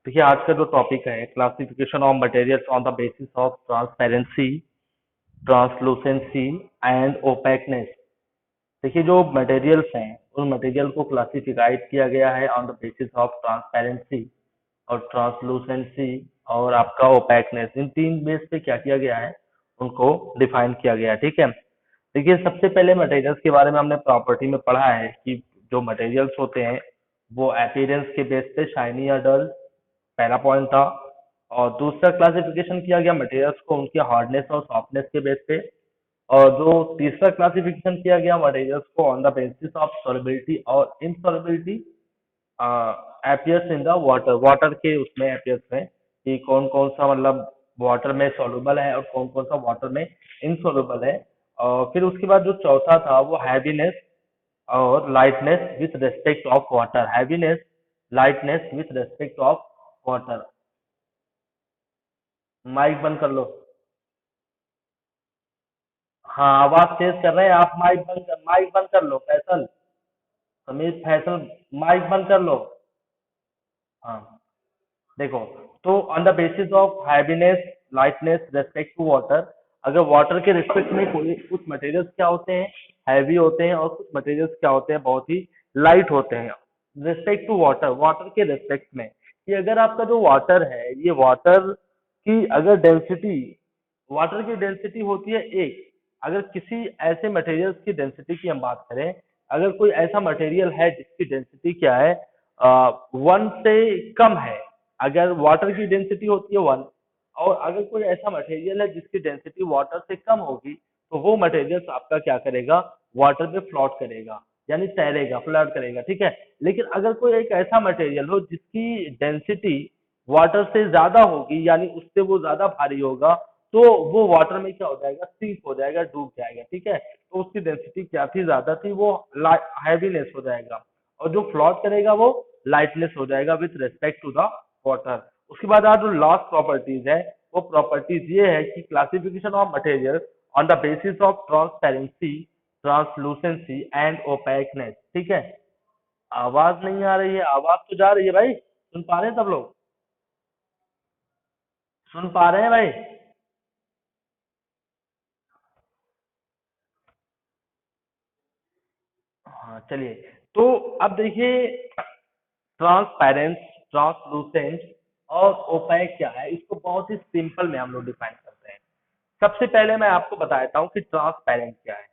देखिए आज का जो टॉपिक है classification of materials on the basis of transparency, translucency and ओपेकनेस। देखिए जो मटेरियल्स हैं उन मटेरियल को क्लासिफाइड किया गया है on the basis of transparency और ट्रांसलूसेंसी और आपका ओपेकनेस। इन तीन बेस पे क्या किया गया है, उनको डिफाइन किया गया है। ठीक है। देखिए सबसे पहले मटेरियल्स के बारे में हमने प्रॉपर्टी में पढ़ा है कि जो मटेरियल्स होते हैं वो अपीयरेंस के बेस पे शाइनी या डल, पहला पॉइंट था। और दूसरा क्लासिफिकेशन किया गया मटेरियल्स को उनके हार्डनेस और सॉफ्टनेस के बेस पे। और जो तीसरा क्लासिफिकेशन किया गया मटेरियल्स को on the basis of solubility और insolubility appears in the water. Water के उसमें अपीयर्स में कि कौन कौन सा मतलब वाटर में सॉल्युबल है और कौन कौन सा वाटर में इनसॉल्युबल है। और फिर उसके बाद जो चौथा था वो हैवीनेस और lightness with respect of water. Heaviness, lightness with respect of water. Mike बंद कर लो। हाँ आवाज तेज कर रहे हैं आप। माइक बंद कर लो फैसल। समीर फैसल, माइक बंद कर लो। हाँ देखो, तो on the basis of heaviness, lightness, respect to water, अगर वाटर के रिस्पेक्ट में कोई कुछ मटेरियल्स क्या होते हैं, हैवी होते हैं, और कुछ मटेरियल्स क्या होते हैं, बहुत ही लाइट होते हैं। रिस्पेक्ट टू वाटर, वाटर के रिस्पेक्ट में कि अगर आपका जो वाटर है ये वाटर की अगर डेंसिटी, वाटर की डेंसिटी होती है एक। अगर किसी ऐसे मटेरियल्स की डेंसिटी की हम बात करें, अगर कोई ऐसा मटेरियल है जिसकी डेंसिटी क्या है, 1 से कम है, अगर वाटर की डेंसिटी होती है 1, और अगर कोई ऐसा मटेरियल है जिसकी डेंसिटी वाटर से कम होगी, तो वो मटेरियल आपका क्या करेगा, वाटर पे फ्लोट करेगा, यानी तैरेगा, फ्लड करेगा। ठीक है। लेकिन अगर कोई एक ऐसा मटेरियल हो जिसकी डेंसिटी वाटर से ज्यादा होगी, यानी उससे वो ज्यादा भारी होगा, तो वो वाटर में क्या हो जाएगा, सिंक हो जाएगा, डूब जाएगा। ठीक है। तो उसकी डेंसिटी क्या थी, ज्यादा थी, वो हैवीनेस हो जाएगा। और जो फ्लोट करेगा वो लाइटनेस हो जाएगा with respect to the water. उसके बाद आज जो लास्ट प्रॉपर्टीज है, वो प्रॉपर्टीज ये है कि classification of material on the basis of transparency, translucency and ओपेकनेस। ठीक है। आवाज नहीं आ रही है, आवाज तो जा रही है भाई, सुन पा रहे हैं सब लोग, सुन पा रहे हैं भाई। हाँ चलिए। तो अब देखिए ट्रांसपेरेंट, ट्रांसलूसेंट और ओपेक क्या है, इसको बहुत ही सिंपल में हम लोग डिफाइन करते हैं। सबसे पहले मैं आपको बता देता हूँ कि ट्रांसपेरेंट क्या है।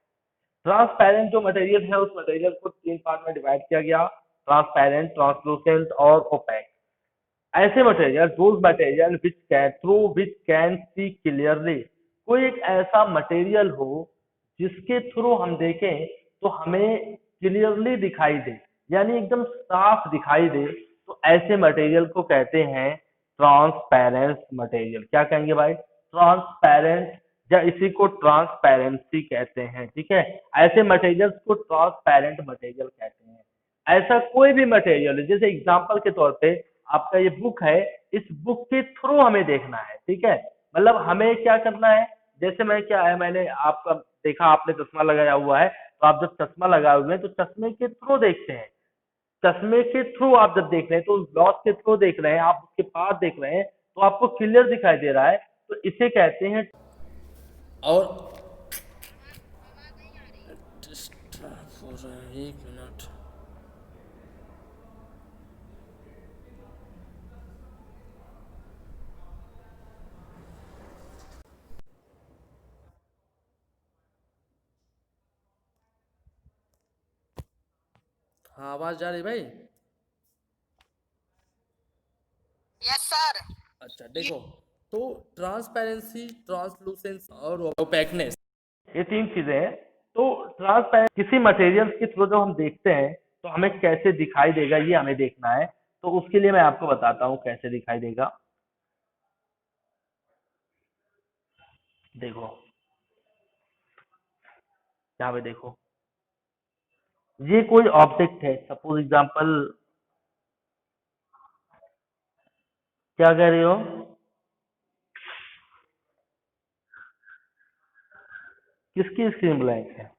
ट्रांसपेरेंट जो मटेरियल है उस मटेरियल को तीन पार्ट में डिवाइड किया गया, ट्रांसपेरेंट, ट्रांसलूसेंट और ओपेक। ऐसे material, those material which can through which can see clearly, कोई एक ऐसा मटेरियल हो जिसके थ्रू हम देखें तो हमें क्लियरली दिखाई दे, यानी एकदम साफ दिखाई दे, तो ऐसे मटेरियल को कहते हैं ट्रांसपेरेंट मटेरियल। क्या कहेंगे भाई, ट्रांसपेरेंट, या इसी को ट्रांसपेरेंसी कहते हैं। ठीक है। ऐसे मटेरियल्स को ट्रांसपेरेंट मटेरियल कहते हैं। ऐसा कोई भी मटेरियल, जैसे एग्जांपल के तौर पे आपका ये बुक है, इस बुक के थ्रू हमें देखना है। ठीक है। मतलब हमें क्या करना है, जैसे मैं क्या है, मैंने आपका देखा, आपने चश्मा लगाया हुआ है, तो आप जब चश्मा लगाए हुए हैं तो चश्मे के थ्रू देखते हैं। चश्मे के थ्रू आप जब देख रहे हैं तो ग्लास के थ्रू देख रहे हैं, आप उसके पास देख रहे हैं, तो आपको क्लियर दिखाई दे रहा है, तो इसे कहते हैं। और डिस्टर्ब हो रहा है, 1 मिनट। हाँ आवाज जा रही भाई। Yes sir. अच्छा देखो, तो ट्रांसपेरेंसी, ट्रांसलूसेंस और ओपेकनेस, ये तीन चीजें हैं। तो ट्रांसपेरेंट किसी मटेरियल के थ्रू जब हम देखते हैं तो हमें कैसे दिखाई देगा, ये हमें देखना है। तो उसके लिए मैं आपको बताता हूँ कैसे दिखाई देगा। देखो, यहाँ पे देखो, ये कोई ऑब्जेक्ट है, सपोज एग्जांपल, क्या कह रहे हो, किसकी स्क्रीन ब्लैंक है।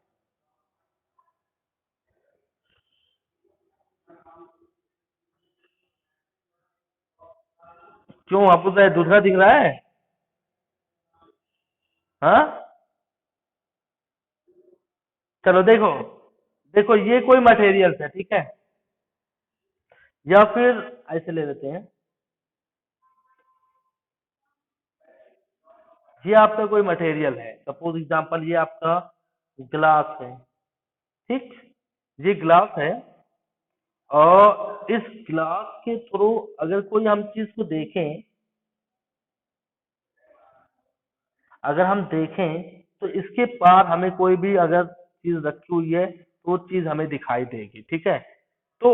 क्यों आपको तो दूसरा दिख रहा है? हाँ, चलो देखो, देखो ये कोई मटेरियल है, ठीक है, या फिर ऐसे ले लेते हैं, ये आपका कोई मटेरियल है, सपोज एग्जांपल ये आपका ग्लास है, ठीक, ये ग्लास है, और इस ग्लास के थ्रू अगर कोई हम चीज को देखें, अगर हम देखें तो इसके पार हमें कोई भी अगर चीज रखी हुई है तो वो चीज हमें दिखाई देगी, ठीक है। तो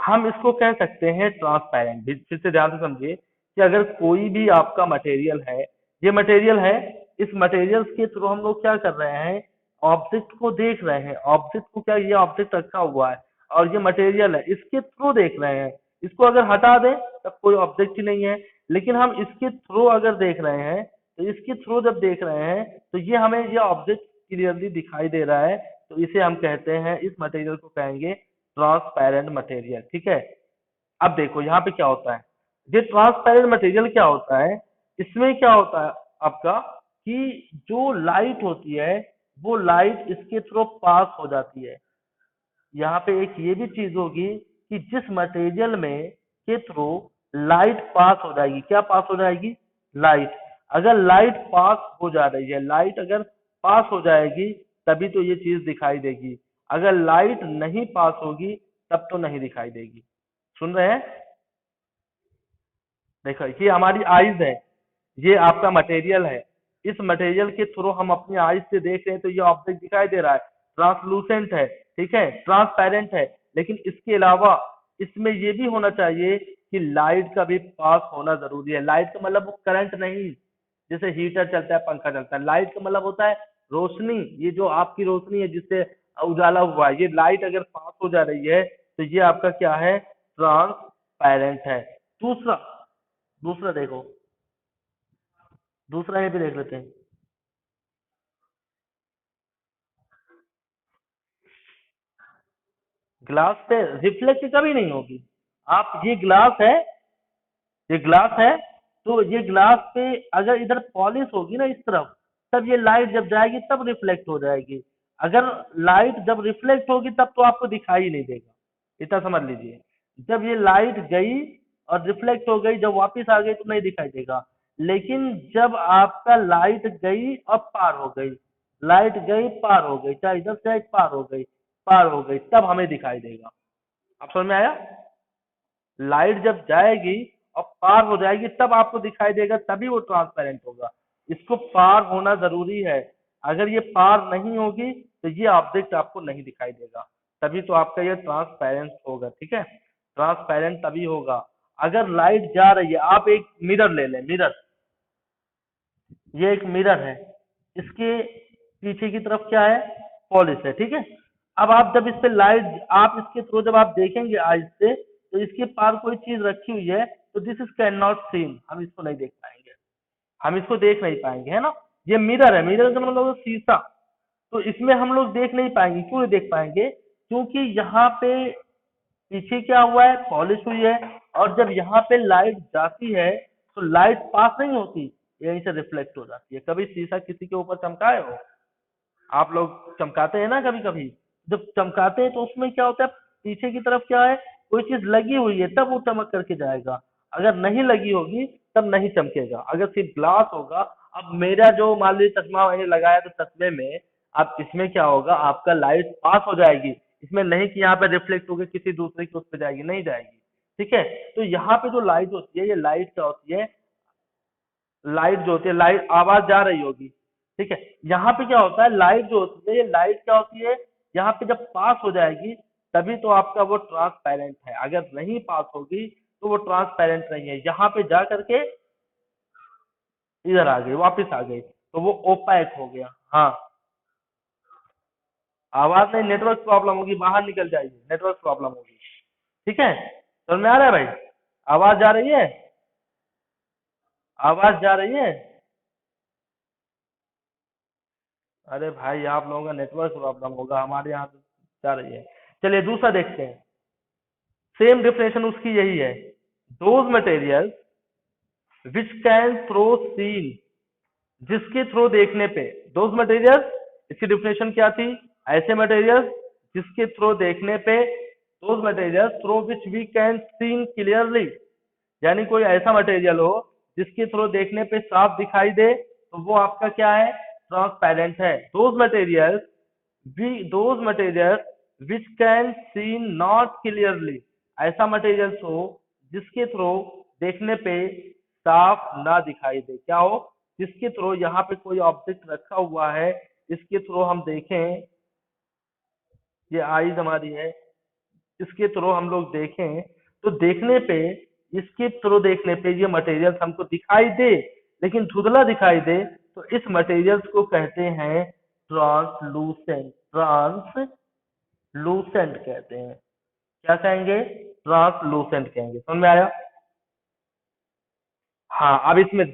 हम इसको कह सकते हैं ट्रांसपेरेंट। फिर से ध्यान से समझिए कि अगर कोई भी आपका मटेरियल है, ये मटेरियल है, इस मटेरियल के थ्रू हम लोग क्या कर रहे हैं, ऑब्जेक्ट को देख रहे हैं, ऑब्जेक्ट को, क्या ये ऑब्जेक्ट रखा हुआ है और ये मटेरियल है, इसके थ्रू देख रहे हैं। इसको अगर हटा दें तब कोई ऑब्जेक्ट ही नहीं है, लेकिन हम इसके थ्रू अगर देख रहे हैं, तो इसके थ्रू जब देख रहे हैं तो ये हमें ये ऑब्जेक्ट क्लियरली दिखाई दे रहा है, तो इसे हम कहते हैं, इस मटेरियल को कहेंगे ट्रांसपेरेंट मटेरियल, ठीक है। अब देखो यहाँ पे क्या होता है, ये ट्रांसपेरेंट मटेरियल क्या होता है, इसमें क्या होता है आपका, कि जो लाइट होती है वो लाइट इसके थ्रू पास हो जाती है। यहाँ पे एक ये भी चीज होगी कि जिस मटेरियल में के थ्रू लाइट पास हो जाएगी, क्या पास हो जाएगी, लाइट, अगर लाइट पास हो जा रही है, लाइट अगर पास हो जाएगी तभी तो ये चीज दिखाई देगी, अगर लाइट नहीं पास होगी तब तो नहीं दिखाई देगी। सुन रहे हैं? देखो ये हमारी आईज है, ये आपका मटेरियल है, इस मटेरियल के थ्रू हम अपनी आईज से देख रहे हैं तो ये ऑब्जेक्ट दिखाई दे रहा है, ट्रांसलूसेंट है, ठीक है, ट्रांसपेरेंट है। लेकिन इसके अलावा इसमें ये भी होना चाहिए कि लाइट का भी पास होना जरूरी है। लाइट का मतलब वो करंट नहीं, जैसे हीटर चलता है, पंखा चलता है, लाइट का मतलब होता है रोशनी, ये जो आपकी रोशनी है जिससे उजाला हुआ है, ये लाइट अगर पास हो जा रही है तो ये आपका क्या है, ट्रांसपेरेंट है। दूसरा, दूसरा देखो, दूसरा ये भी देख लेते हैं। ग्लास पे रिफ्लेक्ट कभी नहीं होगी। आप, ये ग्लास है, ये ग्लास है, तो ये ग्लास पे अगर इधर पॉलिश होगी ना इस तरफ, तब ये लाइट जब जाएगी तब रिफ्लेक्ट हो जाएगी। अगर लाइट जब रिफ्लेक्ट होगी तब तो आपको दिखाई ही नहीं देगा, इतना समझ लीजिए। जब ये लाइट गई और रिफ्लेक्ट हो गई, जब वापस आ गई तो नहीं दिखाई देगा। लेकिन जब आपका लाइट गई और पार हो गई, लाइट गई पार हो गई, चाहे इधर से पार हो गई, पार हो गई, तब हमें दिखाई देगा। आप समझ में आया? लाइट जब जाएगी और पार हो जाएगी तब आपको दिखाई देगा, तभी वो ट्रांसपेरेंट होगा। इसको पार होना जरूरी है, अगर ये पार नहीं होगी तो ये ऑब्जेक्ट आपको नहीं दिखाई देगा, तभी तो आपका ये ट्रांसपेरेंट होगा, ठीक है। ट्रांसपेरेंट तभी होगा अगर लाइट जा रही है। आप एक मिरर ले लें, मिरर, ये एक मिरर है, इसके पीछे की तरफ क्या है, पॉलिश है, ठीक है। अब आप जब इस पे लाइट, आप इसके थ्रू जब आप देखेंगे आइज से, तो इसके पार कोई चीज रखी हुई है, तो this is can not scene, हम इसको नहीं देख पाएंगे, हम इसको देख नहीं पाएंगे, है ना। ये मिरर है, मिरर का मतलब शीशा, तो इसमें हम लोग देख नहीं पाएंगे। क्यों नहीं देख पाएंगे? क्योंकि यहाँ पे पीछे क्या हुआ है, पॉलिश हुई है, और जब यहाँ पे लाइट जाती है तो लाइट पास नहीं होती, यहीं से रिफ्लेक्ट हो जाती है। कभी शीशा किसी के ऊपर चमकाए हो आप लोग? चमकाते हैं ना कभी कभी, जब चमकाते हैं तो उसमें क्या होता है, पीछे की तरफ क्या है, कोई चीज लगी हुई है तब वो चमक करके जाएगा, अगर नहीं लगी होगी तब नहीं चमकेगा। अगर सिर्फ ग्लास होगा, अब मेरा जो मान लीजिए चश्मा मैंने लगाया तो चश्मे में, अब इसमें क्या होगा, आपका लाइट पास हो जाएगी, इसमें नहीं कि यहाँ पे रिफ्लेक्ट होकर किसी दूसरे की उस पर जाएगी, नहीं जाएगी, ठीक है। तो यहाँ पे जो लाइट होती है, ये लाइट क्या होती है, लाइट जो होती है, लाइट, आवाज जा रही होगी, ठीक है। यहाँ पे क्या होता है, लाइट जो होती है, ये लाइट क्या होती है, यहाँ पे जब पास हो जाएगी तभी तो आपका वो ट्रांसपेरेंट है, अगर नहीं पास होगी तो वो ट्रांसपेरेंट नहीं है। यहाँ पे जा करके इधर आ गई, वापस आ गई, तो वो ओपैक हो गया। हाँ, आवाज नहीं, नेटवर्क प्रॉब्लम होगी, बाहर निकल जाइए, नेटवर्क प्रॉब्लम होगी, ठीक है। समझ में आ रहा है भाई? आवाज जा रही है, आवाज जा रही है? अरे भाई आप लोगों का नेटवर्क प्रॉब्लम होगा, हमारे यहाँ तो जा रही है। चलिए दूसरा देखते हैं, सेम डिफिनेशन उसकी यही है, those material, which can through seen, जिसके थ्रू देखने पे, दोज मटेरियल्स, इसकी डिफिनेशन क्या थी, ऐसे मटेरियल्स जिसके थ्रू देखने पे, those materials through which we can seen clearly, यानी कोई ऐसा मटेरियल हो जिसके थ्रू देखने पे साफ दिखाई दे, तो वो आपका क्या है, ट्रांसपेरेंट है। Those materials which can seen not clearly, ऐसा मटेरियल्स हो जिसके थ्रू देखने पे साफ ना दिखाई दे, क्या हो, जिसके थ्रू यहाँ पे कोई ऑब्जेक्ट रखा हुआ है, इसके थ्रू हम देखें, ये आईज हमारी है, इसके थ्रू हम लोग देखें तो देखने पे, इसके थ्रू देखने पे ये मटेरियल हमको दिखाई दे लेकिन धुंधला दिखाई दे, तो इस मटेरियल्स को कहते हैं ट्रांसलूसेंट, ट्रांसलूसेंट कहते हैं, क्या कहेंगे, ट्रांसलूसेंट कहेंगे। समझ में आया? हाँ अब इसमें,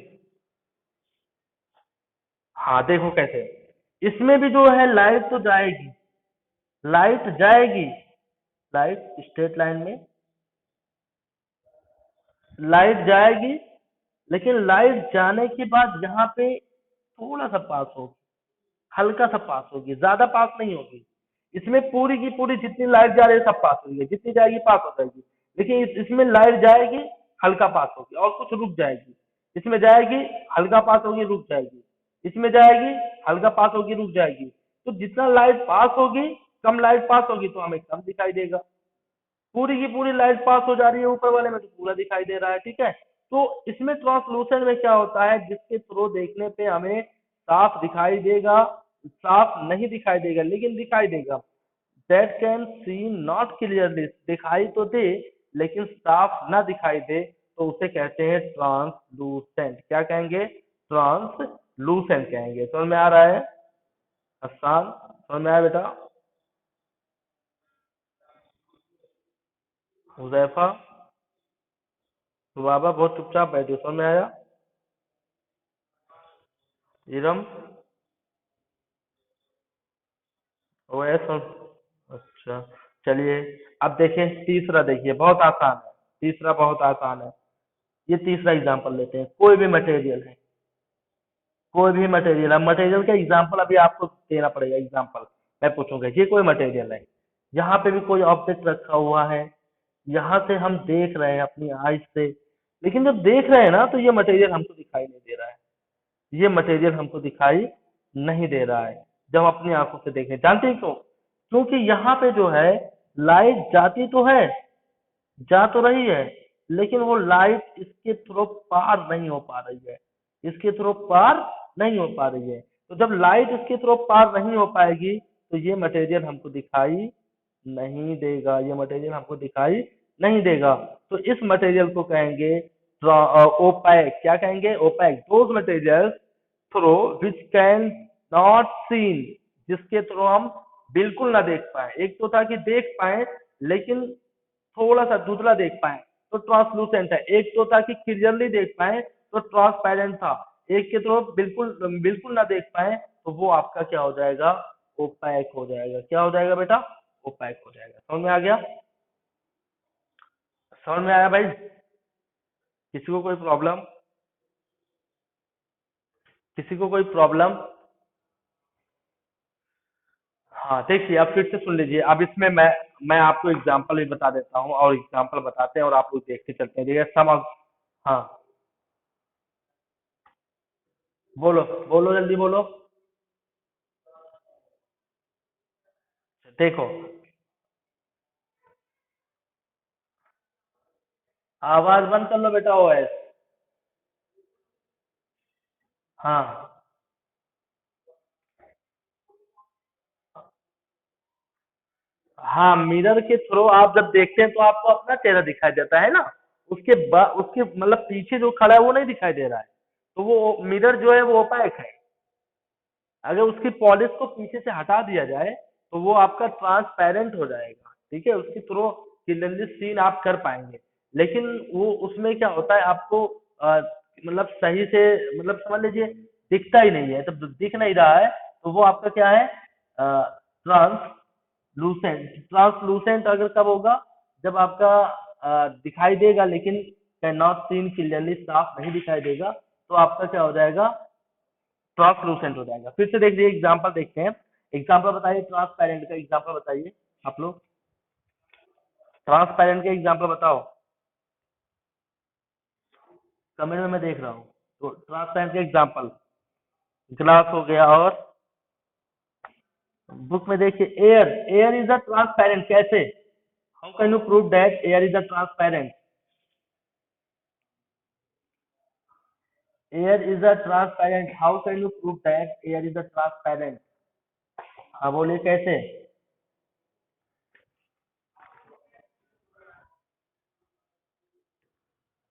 हाँ देखो कैसे, इसमें भी जो है लाइट तो जाएगी, लाइट जाएगी, लाइट स्ट्रेट लाइन में लाइट जाएगी, लेकिन लाइट जाने के बाद यहाँ पे थोड़ा सा पास होगी, हल्का सा पास होगी, ज्यादा पास नहीं होगी। इसमें पूरी की पूरी जितनी लाइट जा रही है सब पास होगी, जितनी जाएगी पास हो जाएगी, लेकिन इसमें लाइट जाएगी, हल्का पास होगी और कुछ रुक जाएगी। इसमें जाएगी, हल्का पास होगी, रुक जाएगी, इसमें जाएगी, हल्का पास होगी, रुक जाएगी। तो जितना लाइट पास होगी, कम लाइट पास होगी तो हमें कम दिखाई देगा, पूरी की पूरी लाइट पास हो जा रही है ऊपर वाले में तो पूरा दिखाई दे रहा है, ठीक है। तो इसमें ट्रांसलूसेंट में क्या होता है, जिसके थ्रू देखने पे हमें साफ दिखाई देगा, साफ नहीं दिखाई देगा लेकिन दिखाई देगा, that can see not clearly, दिखाई तो दे लेकिन साफ ना दिखाई दे, तो उसे कहते हैं ट्रांसलूसेंट। क्या कहेंगे, ट्रांसलूसेंट कहेंगे। समझ में आ रहा है आसान, समझ में आया बेटा? हुजैफा, बाबा बहुत चुपचाप बैठे, समझ में आया? इरम, ओएस, अच्छा चलिए। अब देखें तीसरा, देखिए बहुत आसान है, तीसरा बहुत आसान है। ये तीसरा एग्जांपल लेते हैं, कोई भी मटेरियल है, कोई भी मटेरियल है, मटेरियल का एग्जांपल अभी आपको देना पड़ेगा, एग्जांपल मैं पूछूंगा, ये कोई मटेरियल है, यहाँ पे भी कोई ऑब्जेक्ट रखा हुआ है, यहाँ से हम देख रहे हैं अपनी आईज से, लेकिन जब देख रहे हैं ना तो ये मटेरियल हमको दिखाई नहीं दे रहा है, ये मटेरियल हमको दिखाई नहीं दे रहा है जब हम अपनी आंखों से देखें। जानते हैं क्यों? क्योंकि यहाँ पे जो है लाइट जाती तो है, जा तो रही है, लेकिन वो लाइट इसके थ्रू पार नहीं हो पा रही है, इसके थ्रू पार नहीं हो पा रही है। तो जब लाइट इसके थ्रू पार नहीं हो पाएगी तो ये मटेरियल हमको दिखाई नहीं देगा, ये मटेरियल हमको दिखाई नहीं देगा। तो इस मटेरियल को कहेंगे ओपैक। क्या कहेंगे? Opaque. Those materials through which can not seen, जिसके थ्रू हम बिल्कुल ना देख पाए। एक तो था कि देख पाए लेकिन थोड़ा सा धुंधला देख पाए तो ट्रांसलूसेंट है, एक तो था कि क्लियरली देख पाए तो ट्रांसपेरेंट था, एक के थ्रू बिल्कुल बिल्कुल ना देख पाए तो वो आपका क्या हो जाएगा? ओपैक हो जाएगा। क्या हो जाएगा बेटा? ओपैक हो जाएगा। समझ में आ गया? समझ में आया भाई? किसी को कोई प्रॉब्लम? किसी को कोई प्रॉब्लम? हाँ देखिए, अब फिर से सुन लीजिए। अब इसमें मैं आपको एग्जांपल भी बता देता हूँ और एग्जांपल बताते हैं और आप लोग देखते चलते हैं। देखिए सम, हाँ बोलो बोलो जल्दी बोलो। देखो आवाज बंद कर लो बेटा, ओएस। हाँ हाँ, मिरर के थ्रू आप जब देखते हैं तो आपको अपना चेहरा दिखाई देता है ना, उसके मतलब पीछे जो खड़ा है वो नहीं दिखाई दे रहा है, तो वो मिरर जो है वो ओपैक है। अगर उसकी पॉलिश को पीछे से हटा दिया जाए तो वो आपका ट्रांसपेरेंट हो जाएगा, ठीक है, उसके थ्रू क्लियरली सीन आप कर पाएंगे। लेकिन वो उसमें क्या होता है, आपको मतलब सही से, मतलब समझ लीजिए दिखता ही नहीं है, तो दिख नहीं रहा है तो वो आपका क्या है? ट्रांसलूसेंट। ट्रांसलूसेंट अगर कब होगा? जब आपका दिखाई देगा लेकिन कैन नॉट सीन क्लियरली, साफ नहीं दिखाई देगा, तो आपका क्या हो जाएगा, ट्रांसलूसेंट हो जाएगा। फिर से देखिए एग्जांपल देखते हैं, एग्जांपल बताइए ट्रांसपेरेंट का एग्जांपल बताइए आप लोग, ट्रांसपेरेंट के एग्जांपल बताओ, कमेंट में मैं देख रहा हूँ। तो ट्रांसपेरेंट के एग्जांपल, ग्लास हो गया, और बुक में देखिए air, air is a transparent, कैसे, how can you prove that air is a transparent, air is a transparent, how can you prove that air is a transparent, हाँ बोलिए कैसे।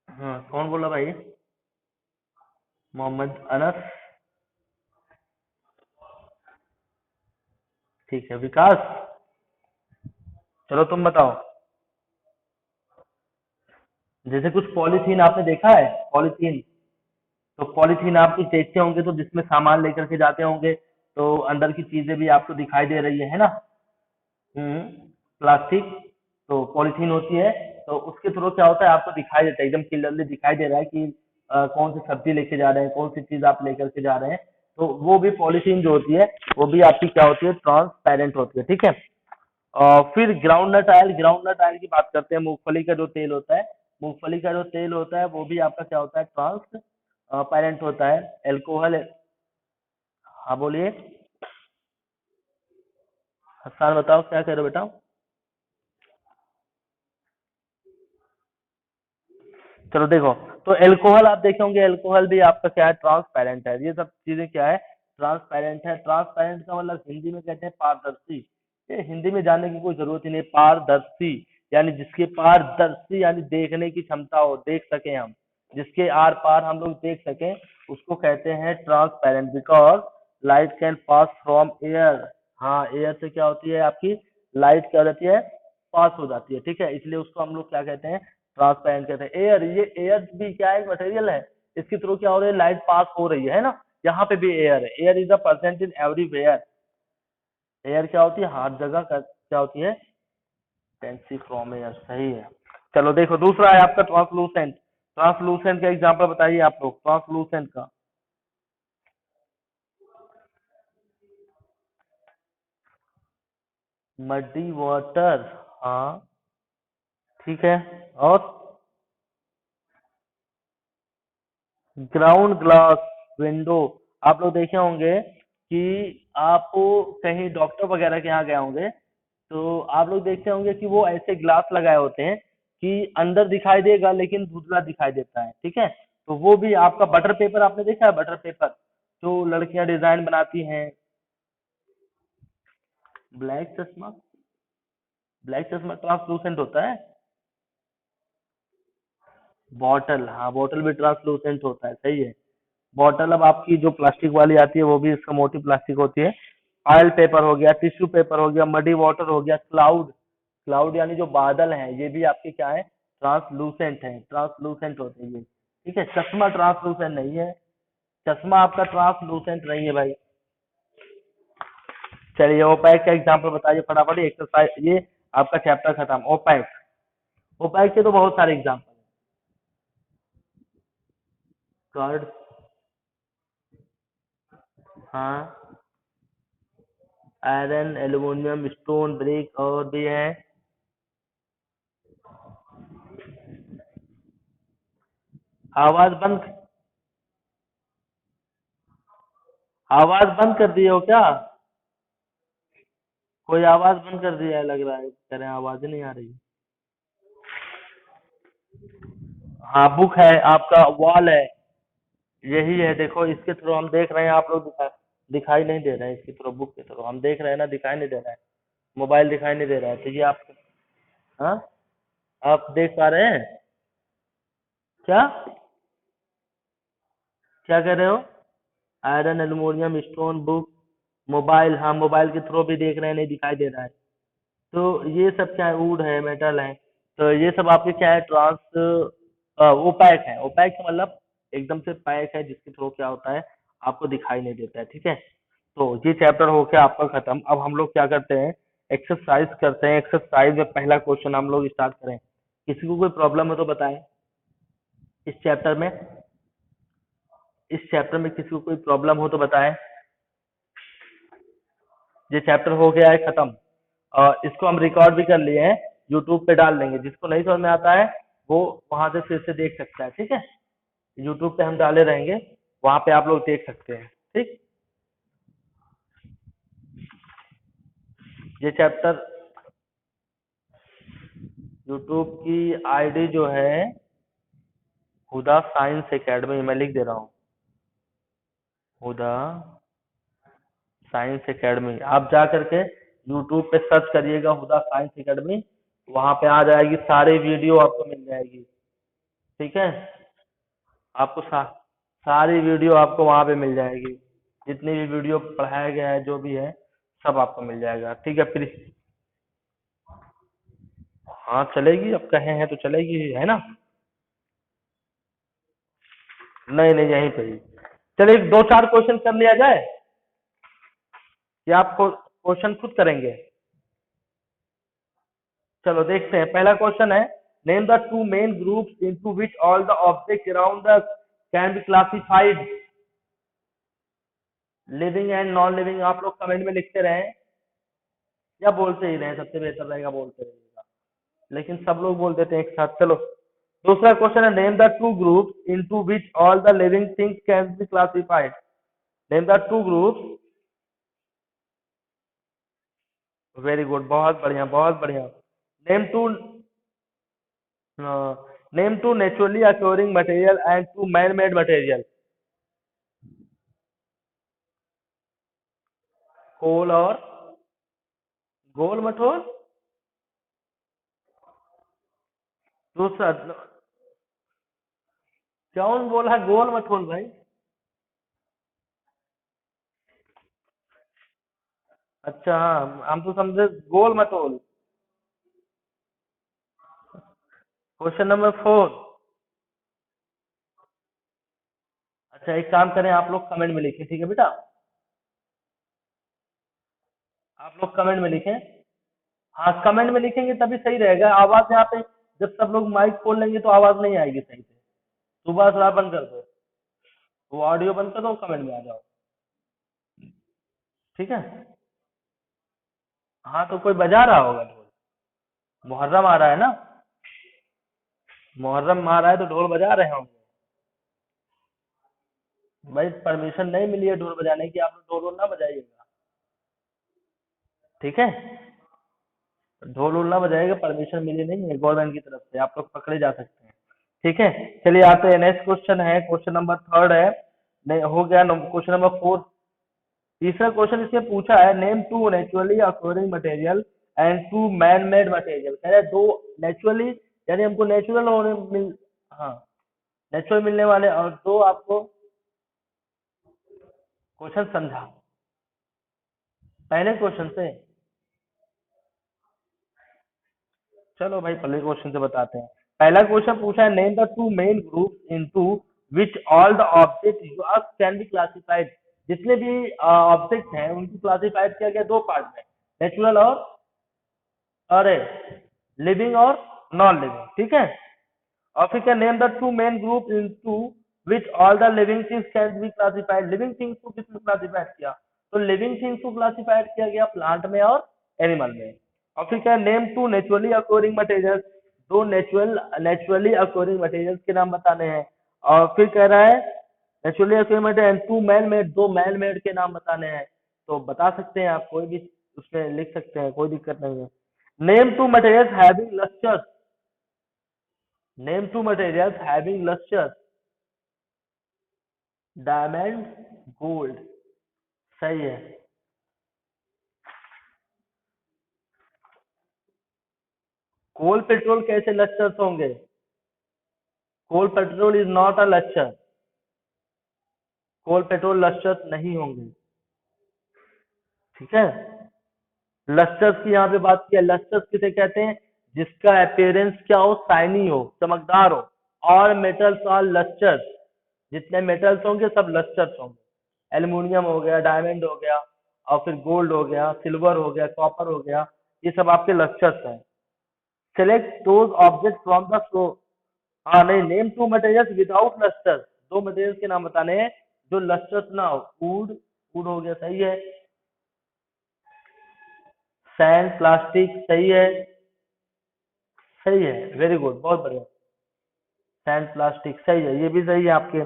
हाँ कौन बोला भाई, मोहम्मद अनस, ठीक है, विकास, चलो तुम बताओ। जैसे कुछ पॉलीथीन आपने देखा है, पॉलीथीन, तो पॉलीथीन आप कुछ देखते होंगे तो जिसमें सामान लेकर के जाते होंगे, तो अंदर की चीजें भी आपको दिखाई दे रही है ना। हम्म, प्लास्टिक, तो पॉलीथीन होती है, तो उसके थ्रू क्या होता है, आपको दिखाई देता है, एकदम क्लियरली दिखाई दे रहा है कि कौन सी सब्जी लेके जा रहे हैं, कौन सी चीज आप लेकर के जा रहे हैं, तो वो भी पॉलीथीन जो होती है वो भी आपकी क्या होती है, ट्रांसपेरेंट होती है, ठीक है। फिर groundnut oil, groundnut oil की बात करते हैं, मूंगफली का जो तेल होता है, मूंगफली का जो तेल होता है वो भी आपका क्या होता है, ट्रांसपेरेंट होता है। एल्कोहल, हाँ बोलिए, हसान बताओ क्या कह रहे हो बेटा। चलो देखो, तो एल्कोहल आप देखे होंगे, एल्कोहल भी आपका क्या है, ट्रांसपेरेंट है, ये सब चीजें क्या है, ट्रांसपेरेंट है। ट्रांसपेरेंट का मतलब हिंदी में कहते हैं पारदर्शी, ये हिंदी में जानने की कोई जरूरत ही नहीं, पारदर्शी यानी जिसके पारदर्शी यानी देखने की क्षमता हो, देख सके हम, जिसके आर पार हम लोग देख सकें, उसको कहते हैं transparent, because light can pass from air, हाँ एयर से क्या होती है आपकी, लाइट क्या हो जाती है, पास हो जाती है, ठीक है, इसलिए उसको हम लोग क्या कहते हैं, ट्रांसपेरेंट कहते हैं। एयर, ये एयर भी क्या है, मटेरियल है, इसके थ्रू क्या हो रही है, लाइट पास हो रही है ना, यहाँ पे भी एयर है, air is a percent in everywhere, air क्या होती है, हर जगह क्या होती है, टेंसी फ्रॉम एयर, सही है। चलो देखो दूसरा है आपका ट्रांसलूसेंट, ट्रांसलूसेंट का एग्जांपल बताइए आप लोग, ट्रांसलूसेंट का, मड्डी वाटर, हाँ ठीक है, और ग्राउंड ग्लास विंडो, आप लोग देखे होंगे कि आप कहीं डॉक्टर वगैरह के यहाँ गए होंगे, तो आप लोग देखते होंगे कि वो ऐसे ग्लास लगाए होते हैं कि अंदर दिखाई देगा लेकिन धुंधला दिखाई देता है, ठीक है, तो वो भी आपका बटर पेपर, आपने देखा है बटर पेपर, जो लड़कियां डिजाइन बनाती हैं, ब्लैक चश्मा, ब्लैक चश्मा ट्रांसलूसेंट होता है। बॉटल, हाँ बॉटल भी ट्रांसलूसेंट होता है, सही है। बॉटल अब आपकी जो प्लास्टिक वाली आती है वो भी इसका मोटी प्लास्टिक होती है। ऑयल पेपर हो गया, टिश्यू पेपर हो गया, मडी वाटर हो गया, क्लाउड, क्लाउड यानी जो बादल हैं ये भी आपके क्या है, ट्रांसलूसेंट है, ट्रांसलूसेंट होते हैं ये, ठीक है। चश्मा ट्रांसलूसेंट नहीं है, चश्मा आपका ट्रांसलूसेंट नहीं है भाई। चलिए ओपैक का एग्जांपल बताइए फटाफट, एक्सरसाइज ये आपका चैप्टर खत्म। ओपैक, ओपैक के तो बहुत सारे एग्जांपल हैं, कार्ड, हाँ, आयरन, एल्यूमिनियम, स्टोन, ब्रिक, और भी है, आवाज बंद, आवाज बंद कर दिए हो क्या, कोई आवाज बंद कर दिया है लग रहा है, कह रहे हैं आवाज नहीं आ रही। हाँ बुक है आपका, वॉल है, यही है, देखो इसके थ्रू हम देख रहे हैं, आप लोग दिखाई नहीं दे रहे हैं, इसके थ्रू, बुक के थ्रू हम देख रहे हैं ना, दिखाई नहीं दे रहा है, मोबाइल दिखाई नहीं दे रहा है, तो ये आप, हाँ आप देख पा रहे हैं क्या, क्या कह रहे हो, iron, aluminium, stone, book, mobile, हाँ मोबाइल के थ्रू भी देख रहे हैं, नहीं दिखाई दे रहा है, तो ये सब क्या है, वुड है, मेटल है, तो ये सब आपके क्या है, ओपैक है, ओपैक का मतलब एकदम से पैक है, जिसके थ्रू क्या होता है, आपको दिखाई नहीं देता है, ठीक है। तो ये चैप्टर हो गया आपका खत्म। अब हम लोग क्या करते हैं, एक्सरसाइज करते हैं। एक्सरसाइज में पहला क्वेश्चन हम लोग स्टार्ट करें, किसी को कोई प्रॉब्लम है तो बताएं। इस चैप्टर में किसी को कोई प्रॉब्लम हो तो बताएं। ये चैप्टर हो गया है खत्म, और इसको हम रिकॉर्ड भी कर लिए हैं, यूट्यूब पे डाल देंगे। जिसको नहीं समझ में आता है वो वहां से फिर से देख सकता है, ठीक है। यूट्यूब पे हम डाले रहेंगे, वहां पे आप लोग देख सकते हैं, ठीक। ये चैप्टर यूट्यूब की आईडी जो है हुदा साइंस एकेडमी, मैं लिख दे रहा हूँ, हुदा साइंस एकेडमी। आप जा करके यूट्यूब पे सर्च करिएगा हुदा साइंस एकेडमी, वहां पे आ जाएगी, सारी वीडियो आपको मिल जाएगी, ठीक है। आपको सारी वीडियो आपको वहां पे मिल जाएगी, जितनी भी वीडियो पढ़ाया गया है जो भी है सब आपको मिल जाएगा, ठीक है। फिर हाँ चलेगी, अब कहे हैं तो चलेगी, है ना। नहीं नहीं, यहीं पे ही। चलिए 2-4 क्वेश्चन कर लिया जाए, या आप क्वेश्चन खुद करेंगे। चलो देखते हैं। पहला क्वेश्चन है, name the to main groups into which all the object around the can be classified, living and non living. आप लोग कमेंट में लिखते रहें या बोलते ही रहें, सबसे बेहतर रहेगा बोलते रहिएगा, लेकिन सब लोग बोल देते हैं एक साथ। चलो दूसरा क्वेश्चन है, name the two groups into which all the living things can be classified. Name the two groups, very good, बहुत बढ़िया बहुत बढ़िया। Name two name two naturally occurring material and two man made material. Coal और गोल मटोल। दूसरा कौन बोला गोल मटोल भाई? अच्छा हाँ, हम तो समझे गोल मटोल। Question number 4। अच्छा एक काम करें, आप लोग कमेंट में लिखें, ठीक है बेटा, आप लोग कमेंट में लिखें। हाँ कमेंट में लिखेंगे तभी सही रहेगा, आवाज यहाँ पे जब सब लोग माइक खोल लेंगे तो आवाज नहीं आएगी सही से। सुबह थोड़ा बंद कर दो, वो ऑडियो बंद कर दो, कमेंट में आ जाओ, ठीक है। हाँ तो कोई बजा रहा होगा ढोल, मुहर्रम आ रहा है ना, मुहर्रम आ रहा है तो ढोल बजा रहे होंगे। भाई परमिशन नहीं मिली है ढोल बजाने की, आप लोग ढोल वोल ना बजाइएगा, ठीक है। ढोल वोल ना बजाएगा, परमिशन मिली नहीं है गवर्नमेंट की तरफ से, आप लोग पकड़े जा सकते हैं, ठीक है। चलिए आते हैं, नेक्स्ट क्वेश्चन है, क्वेश्चन नंबर 3 है, नहीं हो गया क्वेश्चन नंबर 4। तीसरा क्वेश्चन इसमें पूछा है, name two naturally occurring material and two man made material. कह रहे दो नेचुरली, यानी हमको नेचुरल होने मिल, हाँ नेचुरल मिलने वाले, और दो आपको क्वेश्चन समझा पहले क्वेश्चन से। चलो भाई पहले क्वेश्चन से बताते हैं। पहला क्वेश्चन पूछा है, name the to main group into which all the object can be classified. जितने भी ऑब्जेक्ट हैं उनको क्लासिफाइड किया गया दो पार्ट में, नेचुरल और अरे लिविंग और नॉन लिविंग, ठीक है। और फिर क्या, name the to main group into which all the living things can be classified. Living things को किसमें क्लासिफाइड किया, तो लिविंग थिंग्स को क्लासिफाइड किया गया प्लांट में और एनिमल में। और फिर क्या, name two naturally occurring material, दो नेचुरली अकोरिंग मटेरियल के नाम बताने हैं। और फिर कह रहा है naturally occurring material, two man made, दो मैन मेड के नाम बताने हैं। तो बता सकते हैं आप, कोई भी उसमें लिख सकते हैं, कोई दिक्कत नहीं है। Name two materials having lusters, name two materials having lusters, diamond, gold, सही है। कोल पेट्रोल कैसे लस्टर्स होंगे, coal petrol is not a luster, coal petrol lusters नहीं होंगे, ठीक है। लस्टर्स की यहाँ पे बात किया, लस्टर्स किसे कहते हैं, जिसका अपीयरेंस क्या हो, शाइनी हो, चमकदार हो। और मेटल्स आर लस्टर्स, जितने मेटल्स होंगे सब लस्टर्स होंगे। एल्यूमिनियम हो गया, डायमंड हो गया, और फिर गोल्ड हो गया, सिल्वर हो गया, कॉपर हो गया, ये सब आपके लस्टर्स हैं। Select those object from the flow, हाँ नहीं, name two materials without lustre, दो मटेरियल्स के नाम बताने हैं जो लस्टर्स ना हो। वुड, वुड हो गया, सही है। सैंड, प्लास्टिक, सही है, सही है, वेरी गुड, बहुत बढ़िया। सैंड, प्लास्टिक, सही है, ये भी सही है आपके।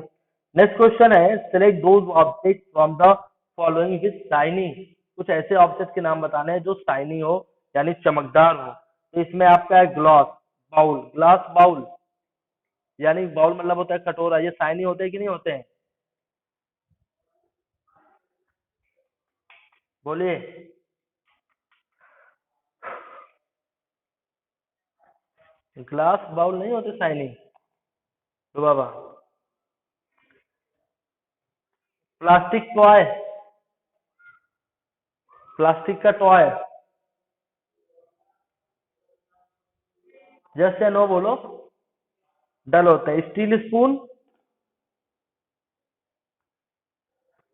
नेक्स्ट क्वेश्चन है, select those object from the following which shiny. कुछ ऐसे ऑब्जेक्ट के नाम बताने हैं जो शाइनी हो, यानी चमकदार हो। तो इसमें आपका है ग्लास बाउल, ग्लास बाउल, यानी बाउल मतलब होता है कटोरा, ये शाइनी होते हैं कि नहीं होते हैं? बोलिए। ग्लास बाउल नहीं होते शाइनी तो बाबा। प्लास्टिक टॉय, प्लास्टिक का टॉय, जस्ट या नो बोलो। डल होते हैं। स्टील स्पून,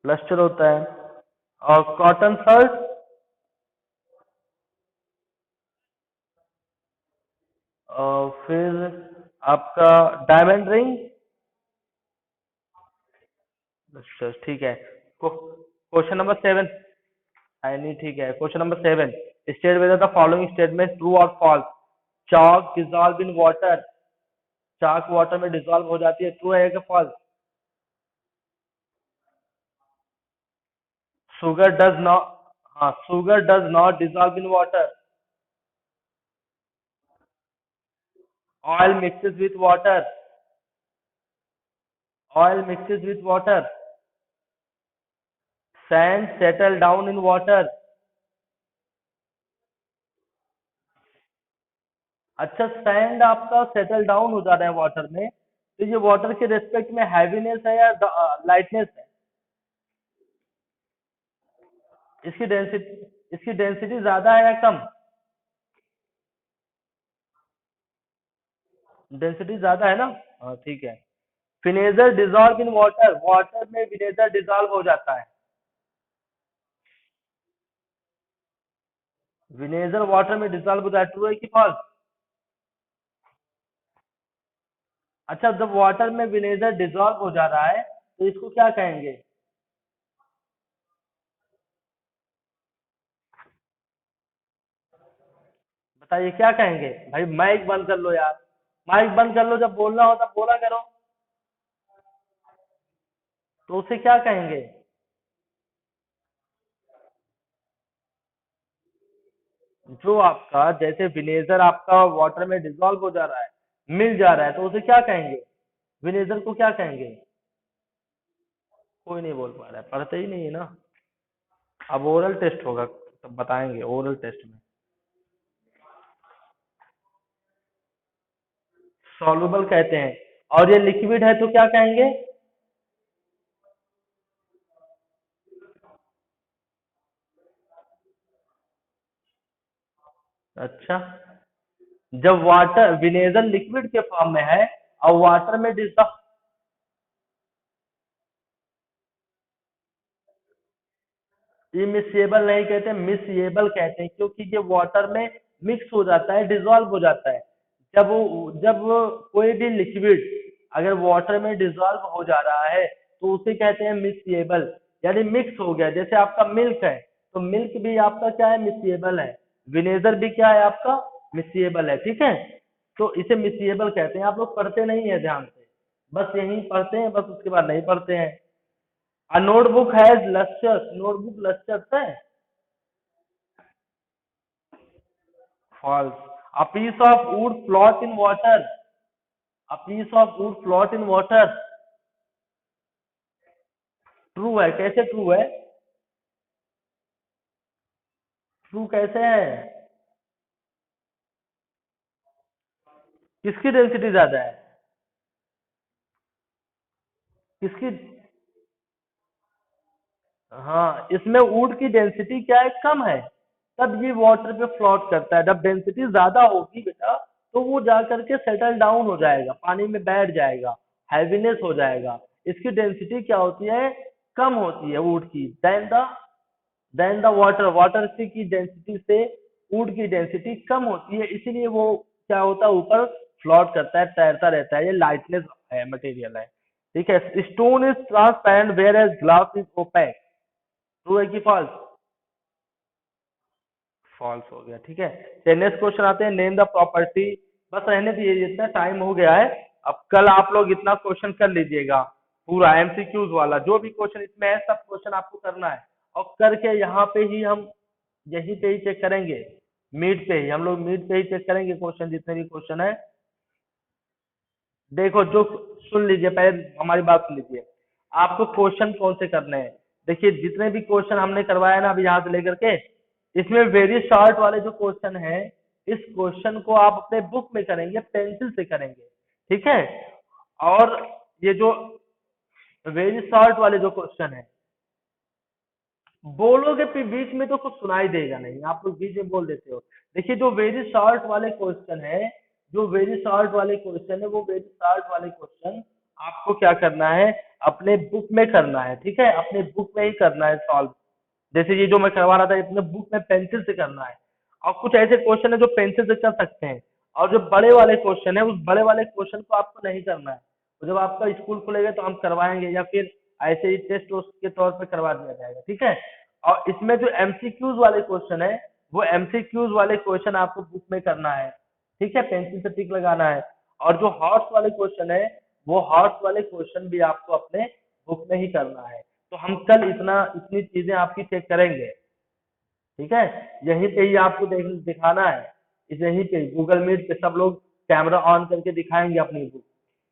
लस्टर होता है। और कॉटन शर्ट, और फिर आपका डायमंड रिंग, लस्टर, ठीक है। क्वेश्चन नंबर 7, नहीं ठीक है। Question number 7, state whether the following statement true और false. Chalk dissolve in water, chalk water में डिजॉल्व हो जाती है, ट्रू है कि फॉल्स? शुगर डज नॉट, हाँ, sugar does not dissolve in water. Oil mixes with water, oil mixes with water. Sand settle down in water. अच्छा, sand आपका settle down हो जा रहा है वाटर में, तो ये वाटर के रेस्पेक्ट में हैवीनेस है या लाइटनेस है? इसकी डेंसिटी ज्यादा है या कम? डेंसिटी ज्यादा है ना? हाँ ठीक है। Vinegar dissolve in water, water में विनेगर डिजॉल्व हो जाता है। विनेगर वाटर में डिजॉल्व होता है, ट्रू है कि फॉल्स? अच्छा, जब वाटर में विनेगर डिजॉल्व हो जा रहा है तो इसको क्या कहेंगे? बताइए क्या कहेंगे? भाई माइक बंद कर लो यार, माइक बंद कर लो, जब बोलना हो तब बोला करो। तो उसे क्या कहेंगे? जो आपका जैसे विनेगर आपका वाटर में डिजॉल्व हो जा रहा है, मिल जा रहा है, तो उसे क्या कहेंगे? विनेगर को क्या कहेंगे? कोई नहीं बोल पा रहा है, पढ़ते ही नहीं है ना। अब ओरल टेस्ट होगा तब बताएंगे, ओरल टेस्ट में। सॉल्युबल कहते हैं। और ये लिक्विड है तो क्या कहेंगे? अच्छा, जब वाटर विनेगर लिक्विड के फॉर्म में है और वाटर में डिजॉल्व, इमिसिएबल नहीं कहते, मिसिएबल कहते हैं, क्योंकि ये वाटर में मिक्स हो जाता है, डिजॉल्व हो जाता है। जब कोई भी लिक्विड अगर वाटर में डिजॉल्व हो जा रहा है तो उसे कहते हैं मिसिएबल, यानी मिक्स हो गया। जैसे आपका मिल्क है, तो मिल्क भी आपका क्या है? मिसिएबल है। विनेगर भी क्या है आपका? मिसिएबल है, ठीक है। तो इसे मिसिएबल कहते हैं। आप लोग पढ़ते नहीं है ध्यान से, बस यही पढ़ते हैं, बस उसके बाद नहीं पढ़ते हैं। A notebook has luscious, notebook luscious है? False. A piece of wood float in water, a piece of wood float in water, true है। कैसे ट्रू है? ट्रू कैसे है? किसकी डेंसिटी ज्यादा है? किसकी? हाँ, इसमें वुड की डेंसिटी क्या है? कम है, तब ये वाटर पे फ्लोट करता है। जब डेंसिटी ज्यादा होगी बेटा, तो वो जा करके सेटल डाउन हो जाएगा, पानी में बैठ जाएगा, हैवीनेस हो जाएगा। इसकी डेंसिटी क्या होती है? कम होती है वुड की, देन द वाटर, वाटर की डेंसिटी से वुड की डेंसिटी कम होती है, इसीलिए वो क्या होता है? ऊपर फ्लोट करता है, तैरता रहता है, ये लाइटलेस है, मटेरियल है। ठीक है, stone is transparent whereas glass is opaque. True है कि फॉल्स? फॉल्स हो गया। ठीक है, चलिए नेक्स्ट क्वेश्चन आते हैं, नेम द प्रॉपर्टी। बस रहने दीजिए, इतना टाइम हो गया है, अब कल आप लोग इतना क्वेश्चन कर लीजिएगा, पूरा एमसीक्यूज वाला जो भी क्वेश्चन इसमें है सब क्वेश्चन आपको करना है, और करके यहाँ पे ही हम यहीं पे ही चेक करेंगे, मीट पे ही हम लोग मीट पे ही चेक करेंगे क्वेश्चन, जितने भी क्वेश्चन है। देखो, जो सुन लीजिए, पहले हमारी बात सुन लीजिए, आपको क्वेश्चन कौन से करने हैं। देखिए, जितने भी क्वेश्चन हमने करवाया ना अभी यहाँ से लेकर के, इसमें वेरी शॉर्ट वाले जो क्वेश्चन है, इस क्वेश्चन को आप अपने बुक में करेंगे, पेंसिल से करेंगे। ठीक है, और ये जो वेरी शॉर्ट वाले जो क्वेश्चन है, बोलोगे फिर बीच में तो कुछ सुनाई देगा नहीं, आप लोग बीच में बोल देते हो। देखिए, जो वेरी शॉर्ट वाले क्वेश्चन है, जो वेरी शॉर्ट वाले क्वेश्चन है, वो वेरी शॉर्ट वाले क्वेश्चन आपको क्या करना है, अपने बुक में करना है। ठीक है, अपने बुक में ही करना है सॉल्व। जैसे ये जो मैं करवा रहा था, अपने बुक में पेंसिल से करना है। और कुछ ऐसे क्वेश्चन है जो पेंसिल से कर सकते हैं, और जो बड़े वाले क्वेश्चन है, उस बड़े वाले क्वेश्चन को आपको नहीं करना है। तो जब आपका स्कूल खुलेगा तो हम करवाएंगे, या फिर ऐसे ही टेस्ट के तौर पे करवा दिया जाएगा। ठीक है, और इसमें जो एमसीक्यूज वाले क्वेश्चन है, वो एमसीक्यूज वाले क्वेश्चन आपको बुक में करना है। ठीक है, पेंसिल से टिक लगाना है। और जो हॉर्स वाले क्वेश्चन है, वो हॉर्स वाले क्वेश्चन भी आपको अपने बुक में ही करना है। तो हम कल इतनी चीजें आपकी चेक करेंगे। ठीक है, यहीं पे ही आपको दिखाना है, इस यहीं पे गूगल मीट पे सब लोग कैमरा ऑन करके दिखाएंगे अपनी बुक,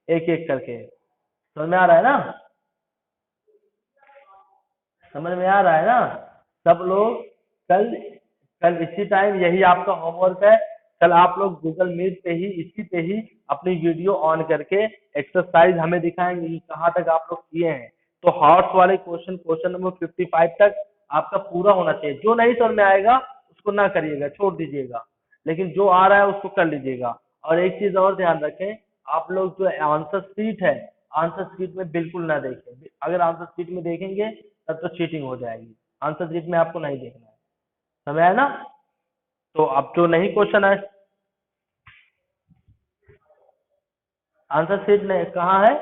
एक एक करके। समझ में आ रहा है ना? समझ में आ रहा है ना? सब लोग कल कल इसी टाइम, यही आपका होमवर्क है। कल आप लोग गूगल मीट पे ही, इसी पे ही अपनी वीडियो ऑन करके एक्सरसाइज हमें दिखाएंगे कि कहाँ तक आप लोग किए हैं। तो हॉर्स वाले क्वेश्चन नंबर 55 तक आपका पूरा होना चाहिए। जो नहीं समझ में आएगा उसको ना करिएगा, छोड़ दीजिएगा, लेकिन जो आ रहा है उसको कर लीजिएगा। और एक चीज और ध्यान रखें, आप लोग जो आंसर शीट है, आंसर शीट में बिल्कुल ना देखें। अगर आंसर शीट में देखेंगे तब तो चीटिंग हो जाएगी। आंसर शीट में आपको नहीं देखना है। समझ आया ना? तो अब जो नहीं क्वेश्चन है, आंसर शीट नहीं कहाँ है?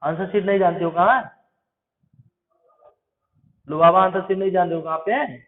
आंसर शीट नहीं जानते हो कहाँ है? लो बाबा, आंसर शीट नहीं जानते हो कहाँ पे है?